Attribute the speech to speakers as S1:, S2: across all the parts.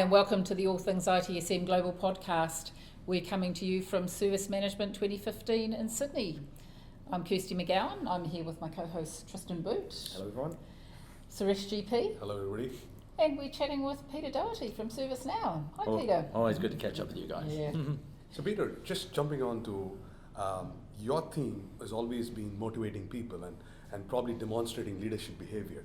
S1: and welcome to the All Things ITSM Global Podcast. We're coming to you from Service Management 2015 in Sydney. I'm Kirsty McGowan. I'm here with my co-host Tristan Boot.
S2: Hello everyone.
S1: Suresh GP.
S3: Hello everybody.
S1: And we're chatting with Peter Doherty from ServiceNow. Hi Peter.
S2: Always good to catch up with you guys.
S1: Yeah.
S3: So Peter, just jumping on to your theme has always been motivating people and probably demonstrating leadership behavior.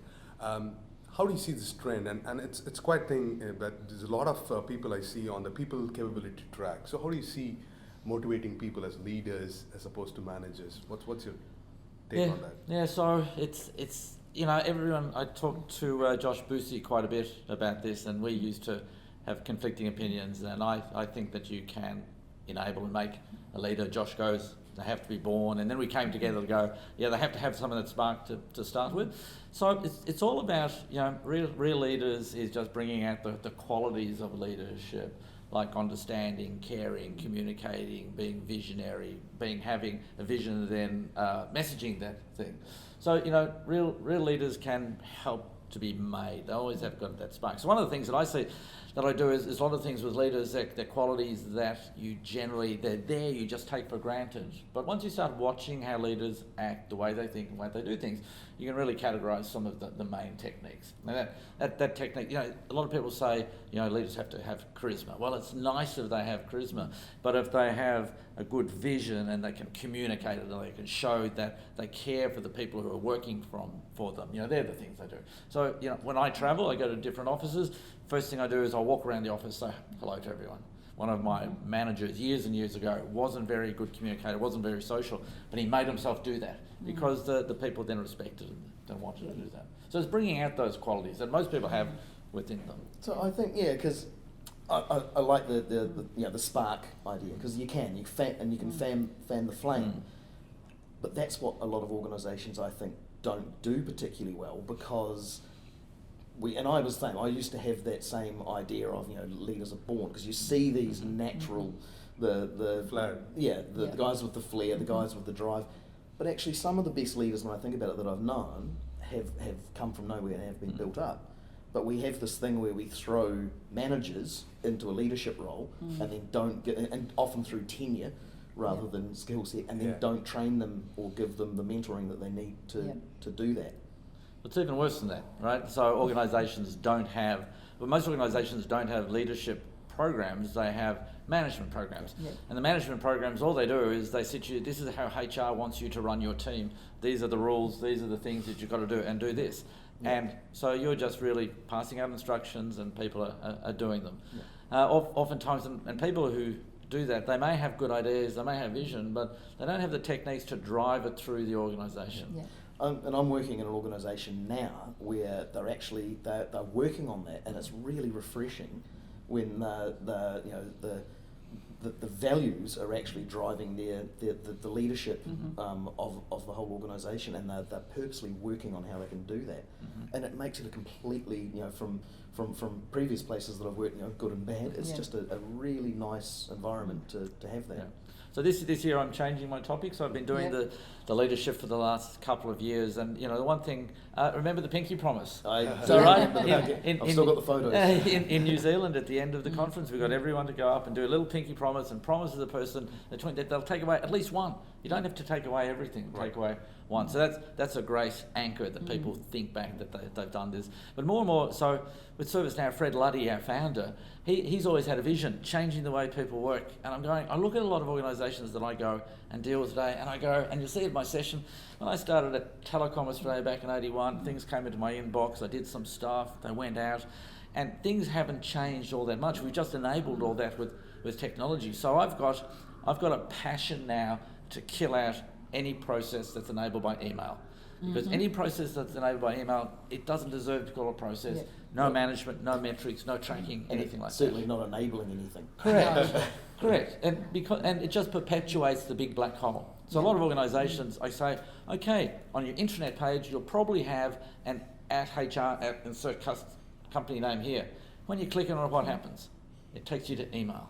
S3: How do you see this trend? And it's quite a thing that there's a lot of people I see on the people capability track. So how do you see motivating people as leaders as opposed to managers? What's your take on that?
S2: Yeah, so it's everyone, I talked to Josh Busey quite a bit about this, and we used to have conflicting opinions, and I think that you can enable and make a leader. Josh goes, they have to be born, and then we came together to go, yeah, they have to have something that's spark to start with. So it's all about, real leaders is just bringing out the qualities of leadership, like understanding, caring, communicating, being visionary, having a vision and then messaging that thing. So, real leaders can help to be made. They always have got that spark. So one of the things that I see that I do is a lot of things with leaders, they're qualities that they're there, you just take for granted. But once you start watching how leaders act, the way they think and the way they do things, you can really categorise some of the main techniques. Now that technique, a lot of people say, leaders have to have charisma. Well, it's nice if they have charisma, but if they have a good vision and they can communicate it and they can show that they care for the people who are working for them, they're the things they do. So, when I travel, I go to different offices. First thing I do is I'll walk around the office, say hello to everyone. One of my managers years and years ago wasn't very good communicator, wasn't very social, but he made himself do that because the people then respected him and wanted to do that. So it's bringing out those qualities that most people have within them.
S4: So I think, because I like the spark idea, because you can fan the flame, but that's what a lot of organisations I think don't do particularly well, because I was saying, I used to have that same idea of, leaders are born, because you see these natural, the
S3: flair.
S4: The guys with the flair, the guys with the drive, but actually some of the best leaders, when I think about it, that I've known, have come from nowhere and have been built up. But we have this thing where we throw managers into a leadership role and then don't get, and often through tenure rather than skill set, and then don't train them or give them the mentoring that they need to do that.
S2: It's even worse than that, right? So most organisations don't have leadership programs, they have management programs. Yeah. And the management programs, all they do is they sit you, this is how HR wants you to run your team, these are the rules, these are the things that you've got to do, and do this. Yeah. And so you're just really passing out instructions and people are doing them. Yeah. Oftentimes, and people who do that, they may have good ideas, they may have vision, but they don't have the techniques to drive it through the organisation. Yeah.
S4: And I'm working in an organisation now where they're working on that, and it's really refreshing when the values are actually driving the leadership of the whole organisation, and they're purposely working on how they can do that, and it makes it a completely from previous places that I've worked, good and bad. It's just a really nice environment to have that.
S2: Yeah. So this year I'm changing my topic. So I've been doing the leadership for the last couple of years, and the one thing, remember the pinky promise?
S4: I've
S2: still got
S4: the photos.
S2: In New Zealand at the end of the conference, we got everyone to go up and do a little pinky promise and promise to the person that they'll take away at least one. You don't have to take away everything, take away one. So that's a great anchor that people think back that they've done this. But more and more, so with ServiceNow, Fred Luddy, our founder, he's always had a vision, changing the way people work. And I look at a lot of organisations that I go and deal with today, and you'll see at my session, when I started at Telecom Australia back in 81, things came into my inbox, I did some stuff, they went out, and things haven't changed all that much. We've just enabled all that with technology. So I've got a passion now to kill out any process that's enabled by email. Because any process that's enabled by email, it doesn't deserve to call a process. Yeah. No management, no metrics, no tracking, anything like that.
S4: Certainly not enabling anything.
S2: Correct. Correct. And it just perpetuates the big black hole. So a lot of organisations, I say, okay, on your intranet page, you'll probably have an @HR, insert company name here. When you click on it, what happens? It takes you to email,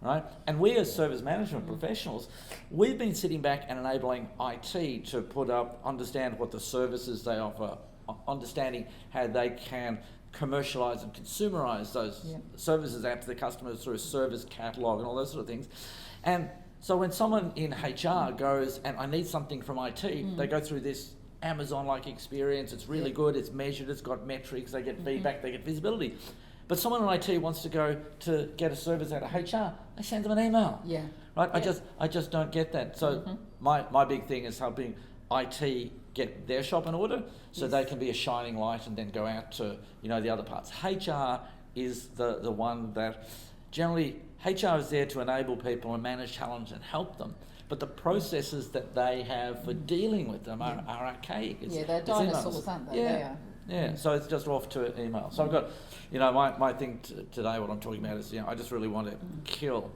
S2: right? And we as service management professionals, we've been sitting back and enabling IT to understand what the services they offer, understanding how they can commercialize and consumerize those services out to the customers through a service catalog and all those sort of things. And so when someone in HR goes, and I need something from IT, they go through this Amazon-like experience. It's really good, it's measured, it's got metrics, they get feedback, they get visibility. But someone in IT wants to go to get a service out of HR, they send them an email.
S1: Yeah.
S2: Right? I just don't get that. So my big thing is helping IT get their shop in order so they can be a shining light and then go out to, the other parts. HR is the one that generally, HR is there to enable people and manage challenge and help them. But the processes that they have for dealing with them are archaic.
S1: They're dinosaurs, aren't they?
S2: Yeah, so it's just off to email. So I've got, my thing today, what I'm talking about is, I just really want to kill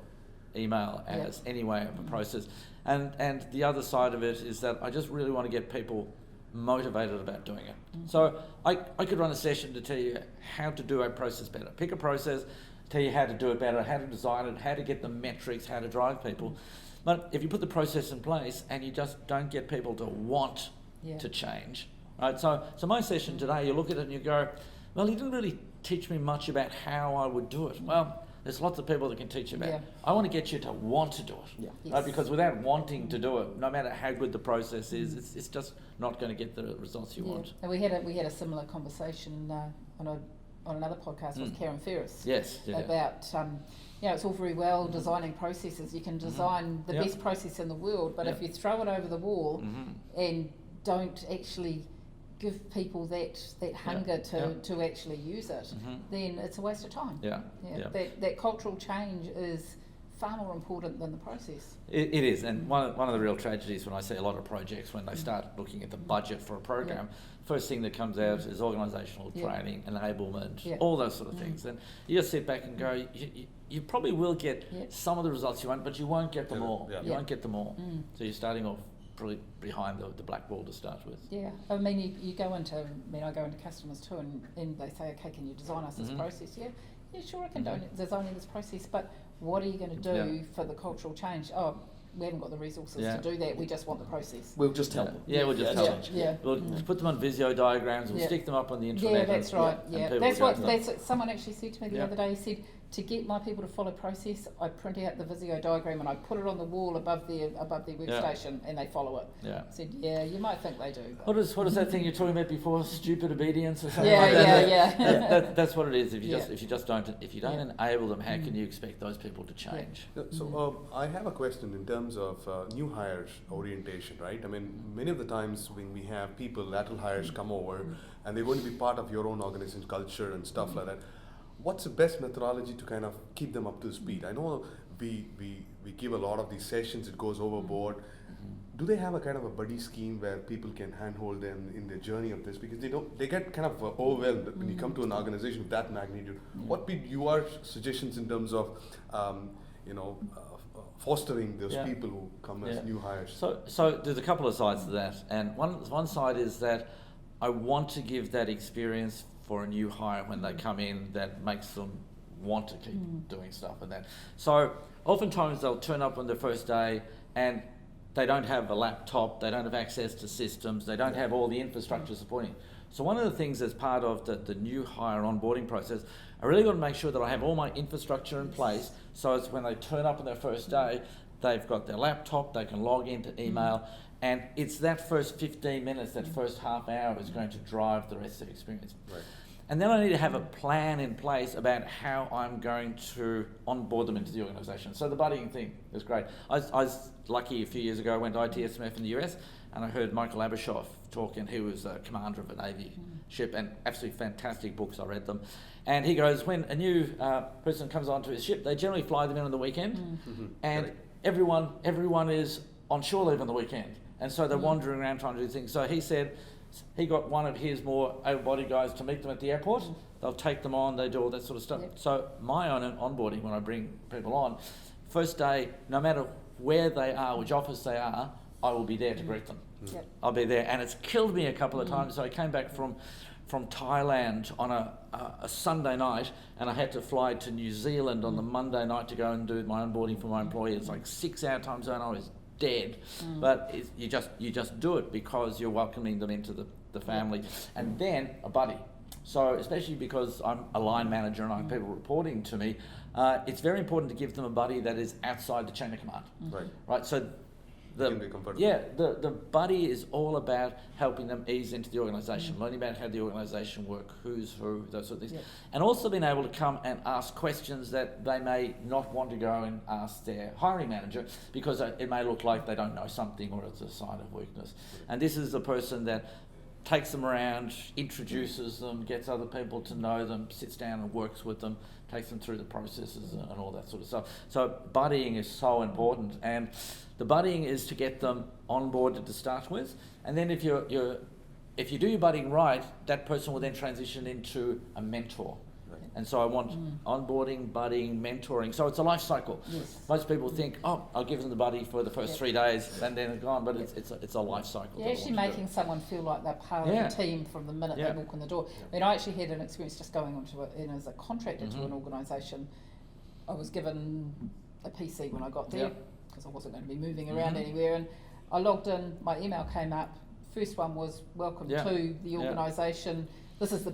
S2: email as any way of a process. And the other side of it is that I just really want to get people motivated about doing it. So I could run a session to tell you how to do a process better. Pick a process, tell you how to do it better, how to design it, how to get the metrics, how to drive people. But if you put the process in place and you just don't get people to want to change, right? So my session today, you look at it and you go, well, he didn't really teach me much about how I would do it. Well, there's lots of people that can teach you about it. I want to get you to want to do it. Right? Because without wanting to do it, no matter how good the process is, it's just not going to get the results you want.
S1: And we had a similar conversation on another podcast with Karen Ferris.
S2: Yes. Yeah.
S1: About it's all very well designing processes. You can design the best process in the world, but if you throw it over the wall and don't actually give people that hunger to actually use it, then it's a waste of time. That cultural change is far more important than the process.
S2: It is, and one of the real tragedies when I see a lot of projects, when they start looking at the budget for a program, first thing that comes out is organisational training, enablement, all those sort of things. And you just sit back and go, you probably will get some of the results you want, but you won't get them all. You won't get them all. So you're starting off probably behind the black wall to start with.
S1: Yeah, I mean, I go into customers too, and they say, okay, can you design us this process? Yeah, sure, I can design this process, but what are you going to do for the cultural change? Oh, we haven't got the resources to do that. We just want the process.
S4: We'll just tell them.
S2: Yeah, we'll just tell them. We'll put them on Visio diagrams. We'll stick them up on the intranet.
S1: Yeah, that's right. That's what someone actually said to me the other day. He said, to get my people to follow process, I print out the Visio diagram and I put it on the wall above their workstation, and they follow it. I said, you might think they do.
S2: What is that thing you're talking about before? Stupid obedience or something like that? That's what it is. If you don't enable them, how can you expect those people to change?
S3: So I have a question in terms of new hires orientation, right? I mean, many of the times when we have lateral hires come over, and they're going to be part of your own organization's culture and stuff like that. What's the best methodology to kind of keep them up to speed? I know we give a lot of these sessions, it goes overboard. Do they have a kind of a buddy scheme where people can handhold them in their journey of this? Because they get kind of overwhelmed when you come to an organization of that magnitude. What would be your suggestions in terms of fostering those people who come as new hires?
S2: So there's a couple of sides to that, and one side is that I want to give that experience for a new hire when they come in that makes them want to keep doing stuff and that. So oftentimes they'll turn up on their first day and they don't have a laptop, they don't have access to systems, they don't have all the infrastructure supporting. So one of the things as part of the new hire onboarding process, I really got to make sure that I have all my infrastructure in place, so it's when they turn up on their first day, they've got their laptop, they can log into email, and it's that first 15 minutes, that first half hour is going to drive the rest of the experience.
S3: Right.
S2: And then I need to have a plan in place about how I'm going to onboard them into the organisation. So the buddying thing is great. I was lucky a few years ago, I went to ITSM in the US, and I heard Michael Abishoff talk, and he was a commander of a Navy ship, and absolutely fantastic books, I read them. And he goes, when a new person comes onto his ship, they generally fly them in on the weekend, and everyone is on shore leave on the weekend. And so they're wandering around trying to do things. So he said he got one of his more able-bodied guys to meet them at the airport. They'll take them on, they do all that sort of stuff. So my own onboarding, when I bring people on, first day, no matter where they are, which office they are, I will be there to greet them. I'll be there. And it's killed me a couple of times. So I came back from Thailand on a Sunday night, and I had to fly to New Zealand on the Monday night to go and do my onboarding for my employee. It's like 6-hour time zone. I was dead, but you just do it because you're welcoming them into the family. And then a buddy. So especially because I'm a line manager and I have people reporting to me, it's very important to give them a buddy that is outside the chain of command. Right. So the buddy is all about helping them ease into the organisation, learning about how the organisation works, who's who, those sort of things, and also being able to come and ask questions that they may not want to go and ask their hiring manager because it may look like they don't know something or it's a sign of weakness. And this is the person that takes them around, introduces them, gets other people to know them, sits down and works with them, takes them through the processes and all that sort of stuff. So buddying is so important, and the buddying is to get them onboarded to start with, and then if you do your buddying right, that person will then transition into a mentor. And so I want onboarding, buddying, mentoring. So it's a life cycle.
S1: Yes.
S2: Most people think, oh, I'll give them the buddy for the first 3 days and then they're gone, but it's a life cycle.
S1: You're actually making someone feel like they're part of the team from the minute they walk in the door. I mean, I actually had an experience just going onto as a contractor to an organisation. I was given a PC when I got there because I wasn't going to be moving around anywhere, and I logged in, my email came up. First one was welcome to the organisation. This is the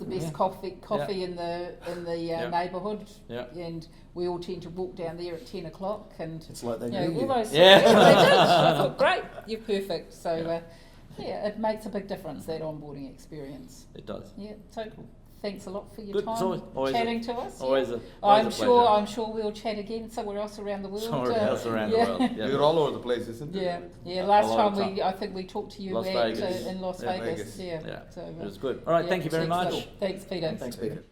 S1: best coffee in the neighbourhood, and we all tend to walk down there at 10 o'clock, and
S4: it's like they
S1: know,
S4: knew
S1: all
S4: you.
S1: those they did. I thought, great, you're perfect. So it makes a big difference, that onboarding experience.
S2: It does.
S1: Yeah, so thanks a lot for your
S2: Good.
S1: time
S2: Always
S1: chatting to us.
S2: Always a
S1: I'm
S2: pleasure.
S1: sure we'll chat again somewhere else around the world.
S2: Somewhere else around the world. Yeah.
S3: You're all over the place, isn't it?
S1: Yeah. Last time I think we talked to you
S2: Las Vegas.
S1: in Las Vegas.
S3: Vegas.
S1: So,
S2: It was good. All right, thank you very much.
S1: Thanks, Peter.
S4: Thanks, Peter.